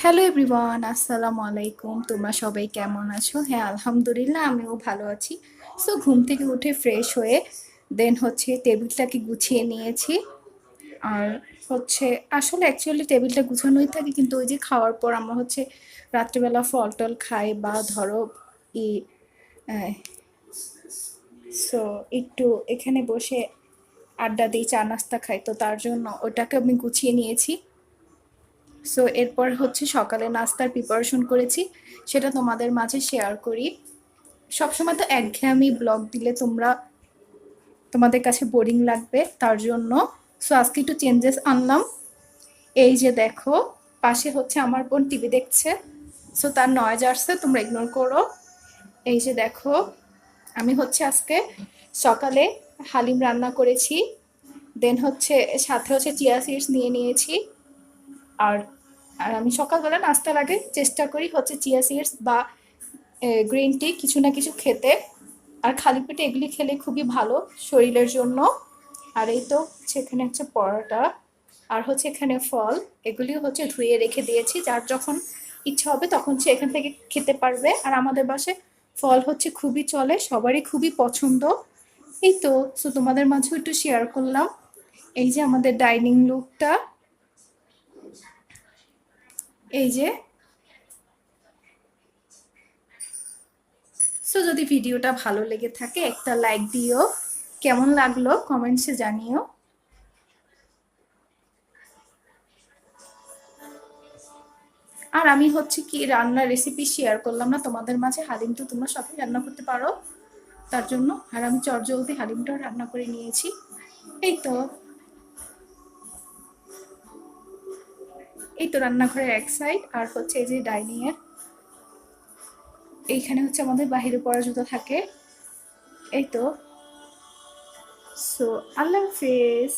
Hello everyone, আসসালামু আলাইকুম। তোমরা সবাই কেমন আছো? হ্যাঁ, আলহামদুলিল্লাহ আমিও ভালো আছি। সো ঘুম থেকে উঠে ফ্রেশ হয়ে দেন হচ্ছে টেবিলটাকে গুছিয়ে নিয়েছি। আর হচ্ছে আসলে অ্যাকচুয়ালি টেবিলটা গুছানোই থাকে, কিন্তু ওই যে খাওয়ার পর আমরা হচ্ছে রাত্রিবেলা ফল টল খাই বা ধরো ই সো একটু এখানে বসে আড্ডা দিই, চা নাস্তা খাই, তো তার জন্য ওটাকে আমি গুছিয়ে নিয়েছি। সো এরপর হচ্ছে সকালে নাস্তার প্রিপারেশন করেছি, সেটা তোমাদের মাঝে শেয়ার করি। সবসময় তো একঘেয়েমি ব্লগ দিলে তোমাদের কাছে বোরিং লাগবে, তার জন্য সো আজকে একটু চেঞ্জেস আনলাম। এই যে দেখো, পাশে হচ্ছে আমার বোন টিভি দেখছে, সো তার নয়েজ আসছে, তোমরা ইগনোর করো। এই যে দেখো, আমি হচ্ছে আজকে সকালে হালিম রান্না করেছি, দেন হচ্ছে সাথে হচ্ছে চিয়া সিডস নিয়ে নিয়েছি। আর আর আমি সকালবেলা নাস্তার আগে চেষ্টা করি হচ্ছে চিয়া সিডস বা গ্রিন টি কিছু না কিছু খেতে। আর খালি পেটে এগুলি খেলে খুবই ভালো শরীরের জন্য। আর এই তো সেখানে হচ্ছে পরোটা, আর হচ্ছে এখানে ফল, এগুলি হচ্ছে ধুয়ে রেখে দিয়েছি, যার যখন ইচ্ছা হবে তখন সে এখান থেকে খেতে পারবে। আর আমাদের বাসায় ফল হচ্ছে খুবই চলে, সবারই খুবই পছন্দ। এই তো, সো তোমাদের মাঝেও একটু শেয়ার করলাম। এই যে আমাদের ডাইনিং রুমটা, এই যে। সো যদি ভিডিওটা ভালো লেগে থাকে একটা লাইক দিও, কেমন লাগলো কমেন্টসে জানিও। আর আমি হচ্ছে কি রান্নার রেসিপি শেয়ার করলাম না তোমাদের মাঝে, হালিম তো তোমরা সবাই রান্না করতে পারো, তার জন্য। আর আমি চটজলদি হালিমটাও রান্না করে নিয়েছি। এই তো, এই তো রান্নাঘরের এক সাইড, আর হচ্ছে এই যে ডাইনিং এর এইখানে হচ্ছে আমাদের বাহিরে পরা জুতো থাকে। এই তো, সো আল্লাহ হাফেজ।